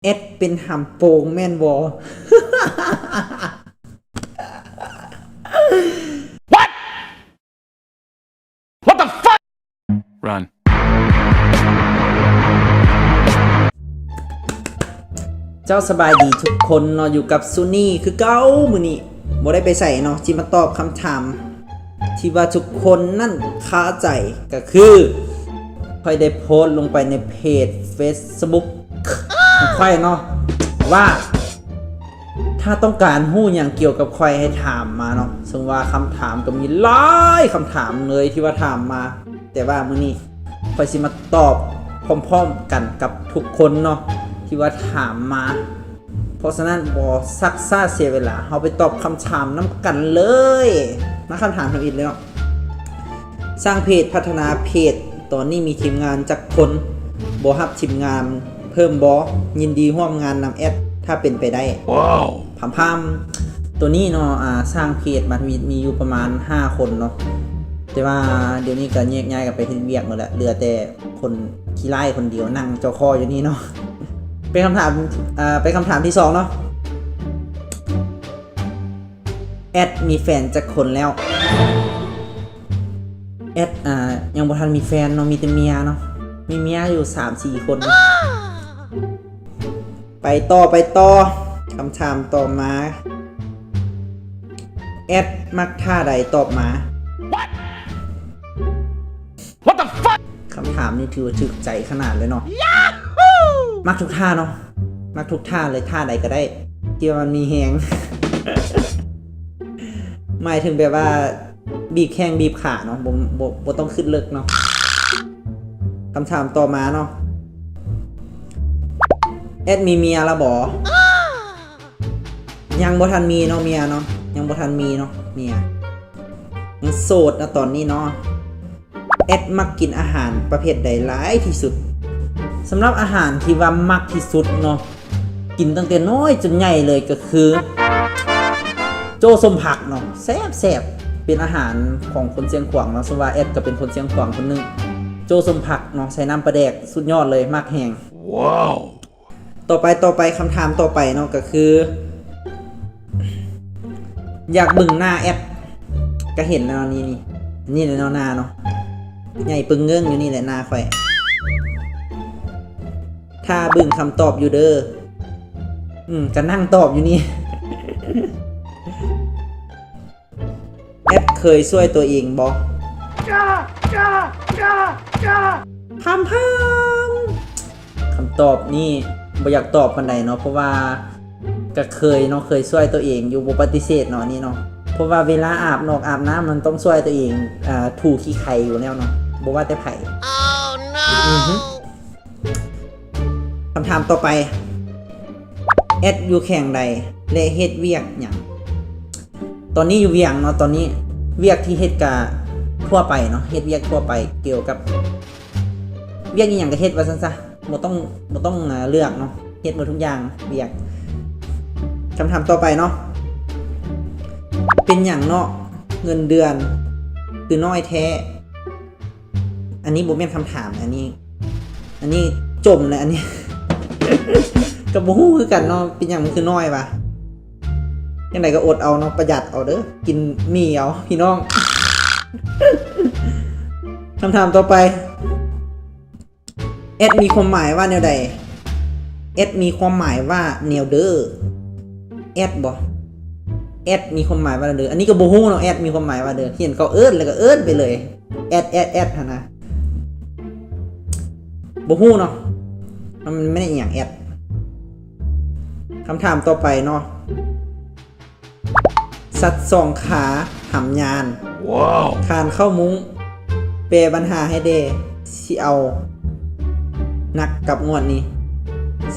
เอสเป็นหำโปงแม่นบอ What? What the fuck? Run. เจ้าสบายดีทุกคนเนาะอยู่กับซูนี่คือเก้ามือนี้บ่ได้ไปใส่เนาะที่มาตอบคำถามที่ว่าทุกคนนั่นคาใจก็คือค่อยได้โพสต์ลงไปในเพจ Facebook ของค่อยเนาะว่าถ้าต้องการฮู้อย่างเกี่ยวกับค่อยให้ถามมาเนาะซึ่งว่าคำถามก็มีหลายคำถามเลยที่ว่าถามมาแต่ว่ามื้อนี้ค่อยสิมาตอบพร้อมๆกันกับทุกคนเนาะที่ว่าถามมาเพราะฉะนั้นบ่ซักซ่าเสียเวลาเราไปตอบคำถามน้ำกันเลยมาคำถามทำอีกเลยเนาะสร้างเพจพัฒนาเพจตอนนี้มีทีมงานจักคนบ่ฮับทีมงานเพิ่มบ่ยินดีร่วมงานนำแอดถ้าเป็นไปได้ว้าวพามตัวนี้เนาะสร้างเพจมันมีอยู่ประมาณ5คนเนาะแต่ว่าเดี๋ยวนี้ก็แยกย้ายกันไปเฮ็ดเวียกหมดแล้วเหลือแต่คนขี้ไล่คนเดียวนั่งเจ้าคออยู่นี่เนาะเป็นคำถามที่2เนาะแอดมีแฟนจักคนแล้วแอดยังบ่ทันมีแฟนเนาะมีแต่เมียเนาะมีเมียอยู่ 3-4 คนไปต่อคำถามต่อมาแอดมักท่าใดตอบมา What the fuck คำถามนี้ถือว่าถึกใจขนาดเลยเนาะมักทุกท่าเนาะมักทุกท่าเลยท่าใดก็ได้ที่มันมีแฮง หมายถึงแบบว่าบีบแข้งบีบขาเนาะบ่ต้องขึ้นเลิกเนาะคำถามต่อมาเนาะแอดมีเมียแล้วบ่ยังบ่ทันมีเนาะเมียเนาะยังบ่ทันมีเนาะเมียยังโสดนะตอนนี้เนาะแอดมักกินอาหารประเภทใดหลายที่สุดสำหรับอาหารที่ว่ามักที่สุดเนาะกินตั้งแต่น้อยจนใหญ่เลยก็คือโจ้ส้มผักเนาะแซ่บเป็นอาหารของคนเชียงขวางเนาะสว่าแอดก็เป็นคนเชียงขวางคนนึงโจ้ส้มผักเนาะใส่น้ำปลาแดกสุดยอดเลยมากแหงว้าวต่อไปคำถามต่อไปเนาะก็คืออยากบึ่งหน้าแอดก็เห็นแล้วนี่เลยเนาะหน้าเนาะใหญ่ปึงเงื่องอยู่นี่แหละหน้าข่อยถ้าบึ่งคำตอบอยู่เด้อก็นั่งตอบอยู่นี่ แอดเคยช่วยตัวเองบ่พามคำตอบนี่บ่อยากตอบปานใดเนาะเพราะว่าก็เคยเนาะเคยช่วยตัวเองอยู่บ่ปฏิเสธเนาะนี่เนาะเพราะว่าเวลาอาบน้ำมันต้องช่วยตัวเองถูขี้ไข่อยู่แล้วเนาะบ่ว่าแต่ไผ Oh no คำถามต่อไปแอดอยู่แข่งใดและเฮ็ดเวียกหยังตอนนี้อยู่เวียงเนาะตอนนี้เวียกที่เฮ็ดกะทั่วไปเนาะเฮ็ดเวียกทั่วไปเกี่ยวกับเวียกอีหยังก็เฮ็ดว่าซั่นซะบ่ต้องเลือกเนาะเฮ็ดหมดทุกอย่างเวียกคำถามต่อไปเนาะเป็นหยังเนาะเงินเดือนคือน้อยแท้อันนี้บ่แม่นคำถามอันนี้จมเลยอันนี้ กับบ่ฮู้คือกันเนาะเป็นหยังมันคือน้อยวะจังไดก็อดเอาเนาะประหยัดเอาเด้อกินหมี่เอาพี่น้อง คำถามต่อไปเอดมีความหมายว่าแนวใดเอดมีความหมายว่าแนวเด้อเอดบ่เอดมีความหมายว่าเด้ออันนี้ก็บ่ฮู้เนาะเอดมีความหมายว่าเด้อเห็นเขาเอิ้นแล้วก็เอิ้นไปเลยเอดหั่นนะบ่ฮู้เนาะมันไม่ได้อีหยังเอดคำถามต่อไปเนาะสัตว์สองขาหำยานว้าวคานเข้ามุ้งแปลปัญหาให้เด้สิเอานักกับงวดนี้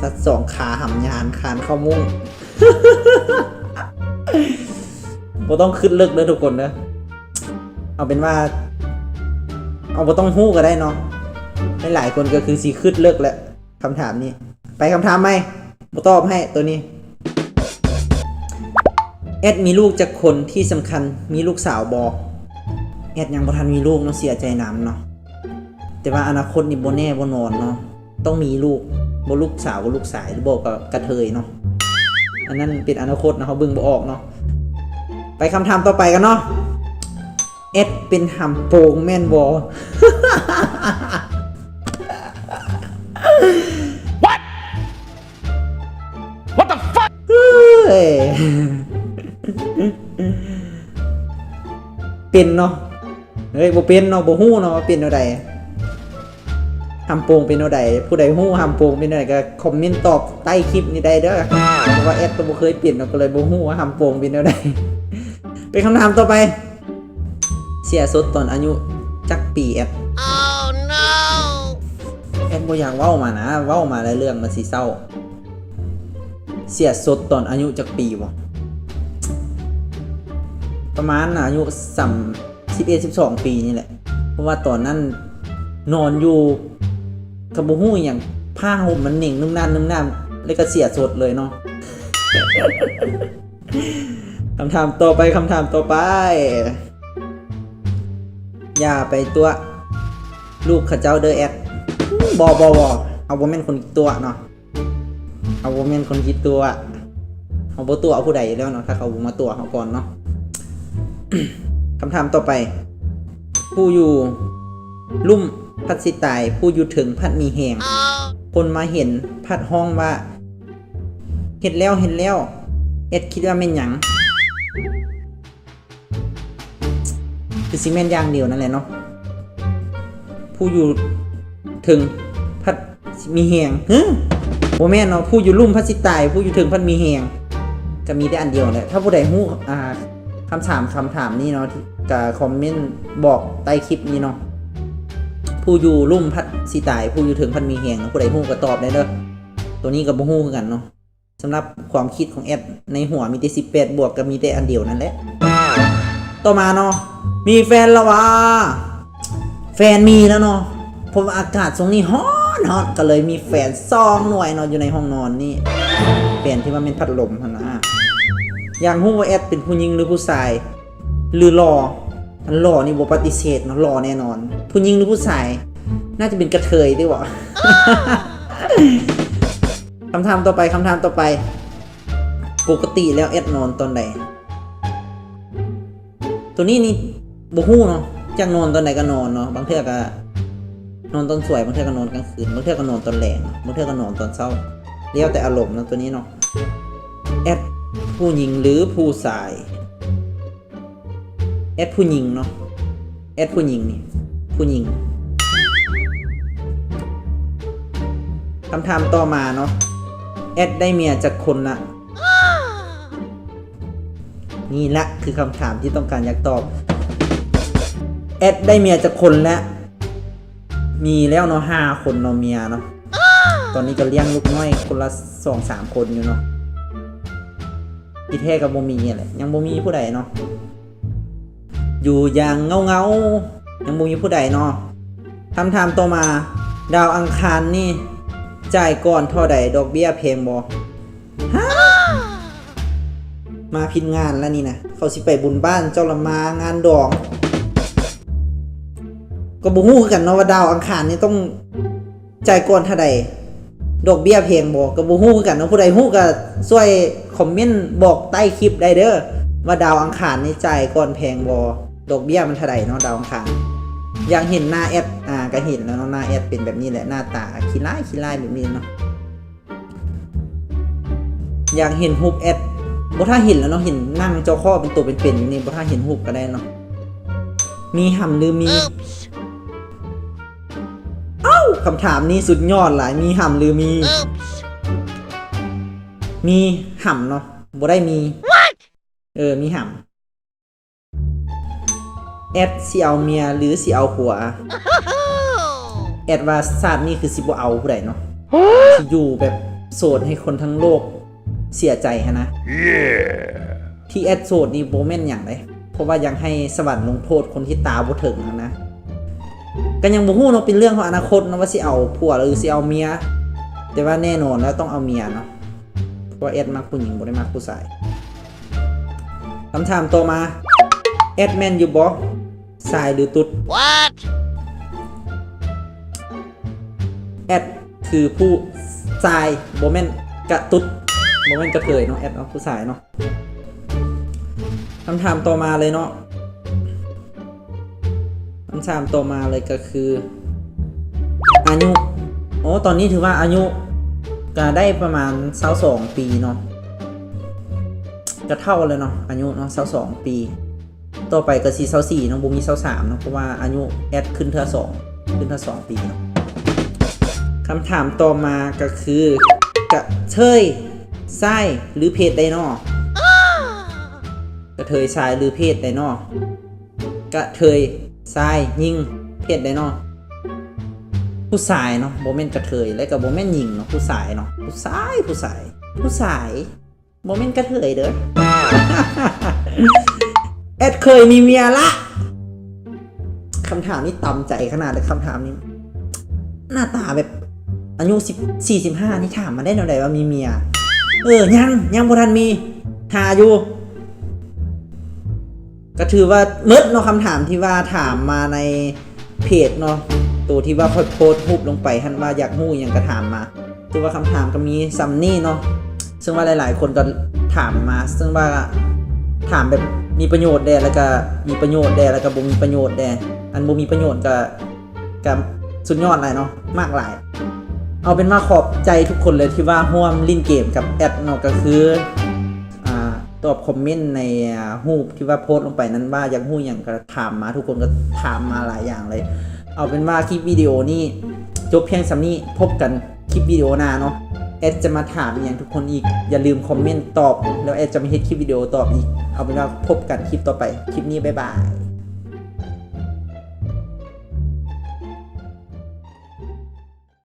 สัตว์สองขาหำยานคานเข้ามุ้ง บ่ต้องขึ้นเลิกเด้อทุกคนเด้อเอาเป็นว่าเอาบ่ต้องฮู้ก็ได้เนาะหลายคนก็คือสิขึ้นเลิกแล้วคำถามนี้ไปคำถามใหม่บ่ตอบให้ตัวนี้แอดมีลูกจากคนที่สำคัญมีลูกสาวบอแอดยังบ่ทันมีลูกเนาะเสียใจน้ำเนาะแต่ว่าอนาคตนี่บ่แน่บ่นอนเนาะต้องมีลูก บ่ลูกสาวบ่ลูกสายหรือบ่ก็กระเทยเนาะอันนั้นเป็นอนาคตนะเขาเบิ่งบ่ออกเนาะไปคำถามต่อไปกันเนาะเอ็ดเป็นหำโป่งแม่นบ่ What? What the fuck? เฮ้ย เป็นเนาะเฮ้ยบ่เป็นเนาะบ่ฮู้เนาะว่าเป็นแนวใดหำโป่งเป็นแนวใดผู้ใดฮู้หำโป่งเป็นแนวใดก็คอมเมนต์ตอบใต้คลิปนี้ได้เด้อเพราะว่าแอดก็บ่เคยเปลี่ยนเนาะก็เลยบ่ฮู้ว่าหำโป่งเป็นแนวใด เป็นคำถามต่อไปเสียสดตอนอายุจักปีแอด Oh no! แอดบ่อยากเว้ามานะเว้ามาแล้วเรื่องมันสิเศร้าเสียสดตอนอายุจักปีบ่ประมาณอายุ11-12 ปีนี่แหละเพราะว่าตอนนั้นนอนอยู่กับบ่ฮู้หยังผ้าห่มมันเหน่งนุ่มน้ำแล้วก็เสียสดเลยเนาะ คำถามต่อไปอย่าไปตัวลูกข้าเจ้าเด้อแอดบ่เอาบ่แม่นคนตัวเนาะเอาบ่แม่นคนคิดตัวเอาบ่ตัวเอาผู้ใดแล้วเนาะถ้าเขาบ่มาตัวเขาก่อนเนาะ คำถามต่อไปผู้อยู่ลุ่มพัดสิตายผู้อยู่ถึงพัดมีแหงคนมาเห็นพัดห้องว่าเห็นแล้วเอ็ดคิดว่าแม่นหยังคือซีเมนต์อย่างเดียวนั่นแหละเนาะผู้อยู่ถึงพัดมีแหงโมแม่นเนาะผู้อยู่ลุ่มพัดสิตายผู้อยู่ถึงพัดมีแหงก็มีได้อันเดียวแหละถ้าผู้ใดฮู้คำถามนี้เนาะก็คอมเมนต์บอกใต้คลิปนี้เนาะผู้อยู่ลุ่มพัดสิตายผู้อยู่ถึงพัดมีแหงผู้ใดฮู้ก็ตอบได้เด้อตัวนี้ก็บ่ฮู้คือกันเนาะสำหรับความคิดของแอดในหัวมีแต่18บวกก็มีแต่อันเดียวนั่นแหละต่อมาเนาะมีแฟนแล้ววะแฟนมีแล้วเนาะเพราะว่าอากาศช่วงนี้ร้อนก็เลยมีแฟน2หน่วยเนาะอยู่ในห้องนอนนี่แฟนที่ว่าเป็นพัดลมหั่นนะอย่างฮู้ว่าแอดเป็นผู้หญิงหรือผู้ชายหรือหล่ออันหล่อนี่บ่ปฏิเสธเนาะหล่อแน่นอนผู้หญิงหรือผู้ชายน่าจะเป็นกระเทยด้วยวะ คำถามต่อไปปกติแล้วแอดนอนตอนไหนตัวนี้นี่บ่ฮู้เนาะจักนอนตอนไหนก็นอนเนาะบางเทื่อก็นอนตอนสวยบางเทื่อก็นอนกลางคืนบางเทื่อก็นอนตอนแลงบางเทื่อก็นอนตอนเช้าแล้วแต่อารมณ์เนาะตัวนี้เนาะแอดผู้หญิงหรือผู้ชายแอดผู้หญิงเนาะแอดผู้หญิงนี่ผู้หญิงคำถามต่อมาเนาะแอดได้เมียจากคนละนี่ละคือคำถามที่ต้องการอยากตอบแอดได้เมียจากคนแล้วมีแล้วเนาะ5 คนเนาะเมียเนาะตอนนี้ก็เลี้ยงลูกน้อยคนละ 2-3 คนอยู่เนาะที่แท้กับบ่มีแหละยังบ่มีผู้ใดเนาะอยู่อย่างเงายังบ่มีผู้ใดเนาะคำถามต่อมาดาวอังคารนี่จ่ายก่อนเท่าใดดอกเบี้ยแพงบ่ฮะมาผิดงานแล้วนี่นะเขาสิไปบุญบ้านเจ้าละมางานดองก็บ่ฮู้คือกันเนาะว่าดาวอังคารนี่ต้องจ่ายก่อนเท่าใดดอกเบี้ยแพงบ่ก็บ่ฮู้คือกันเนาะผู้ใดฮู้ก็ช่วยคอมเมนต์บอกใต้คลิปได้เด้อว่าดาวอังคารนี่จ่ายก่อนแพงบ่ดอกเบี้ยมันเท่าใดเนาะดาวอังคารอยากเห็นหน้าแอดก็เห็นแล้วเนาะหน้าแอดเป็นแบบนี้แหละหน้าตาขี้ร้ายแบบนี้เนาะอยากเห็นรูปแอดบ่ถ้าเห็นแล้วเนาะเห็นนั่งเจ้าข้อเป็นตัวเป็นๆอยู่นี่บ่ถ้าเห็นรูปก็ได้เนาะมีห่ำหรือมีคำถามนี้สุดยอดหลายมีห่ำหรือมีห่ำเนาะบ่ได้มีมีห่ำแอดสิเอาเมียหรือสิเอาผัวแอดว่าศาสตร์นี้คือสิบ่เอาผู้ใดเนาะสิอยู่แบบโสดให้คนทั้งโลกเสียใจฮะนะ ที่แอดโสดนี่โบแม่นอย่างไรเพราะว่ายังให้สวรรค์ลงโทษคนที่ตาบ่ถึงนะก็ยังบ่ฮู้เนาะเป็นเรื่องของอนาคตนะว่าสิเอาผัวหรือสิเอาเมียแต่ว่าแน่นอนแล้วต้องเอาเมียเนาะเพราะแอดมักผู้หญิงบ่ได้มักผู้ชายคำถามต่อมาแอดแมนอยู่บ่ชายหรือตุ๊ด What? แอดคือผู้ ทรายโบแมนกระตุ๊ดโบแมนกระเทยเนาะแอดเนาะผู้ชายเนาะคำถามต่อมาเลยเนาะคำถามต่อมาเลยก็คืออายุตอนนี้ถือว่าอายุก็ได้ประมาณ22ปีเนาะจะเท่าเลยเนาะอายุเนาะ22ปีต่อไปก็24เนาะบ่มี23เนาะเพราะว่าอายุแอดขึ้นเท่า2ขึ้นเท่า2ปีเนาะคำถามต่อมาก็คือกระเทยทรายหรือเพศใดเนาะกระเทยทรายหรือเพศใดเนาะกระเทยทรายยิงเพศใดเนาะผู้ชายเนาะโบเมนกระเทยและกับโบเมนยิงเนาะผู้ชายเนาะผู้ชายโบเมนกระเทยเด้อ แอดเคยมีเมียละคำถามนี้ต่ำใจขนาดเลยคำถามนี้หน้าตาแบบอายุ45นี่ถามมาได้แนวใดว่ามีเมียยังบ่ทันมีหาอยู่ก็ถือว่าเมิดเนาะคำถามที่ว่าถามมาในเพจเนาะตัวที่ว่าค่อยโพสต์รูปลงไปท่านว่าอยากฮู้ยังก็ถามมาถือว่าคำถามก็มีซัมนี่เนาะซึ่งว่าหลายๆคนก็ถามมาซึ่งว่าถามแบบมีประโยชน์แด่แล้วก็มีประโยชน์แด่แล้วก็บ่มีประโยชน์แด่อันบ่มีประโยชน์ก็สุดยอดหลายเนาะมากหลายเอาเป็นว่าขอบใจทุกคนเลยที่ว่าร่วมเล่นเกมกับแอดเนาะก็คือตอบคอมเมนต์ในรูปที่ว่าโพสต์ลงไปนั้นว่าอยากฮู้หยังก็ถามมาทุกคนก็ถามมาหลายอย่างเลยเอาเป็นว่าคลิปวิดีโอนี้จบเพียงส่ำนี้พบกันคลิปวิดีโอหน้าเนาะแอดจะมาถามอย่างทุกคนอีกอย่าลืมคอมเมนต์ตอบแล้วแอดจะมาเฮ็ดคลิปวิดีโอตอบอีกเอาเป็นว่าพบกันคลิปต่อไปคลิปนี้บ๊ายบาย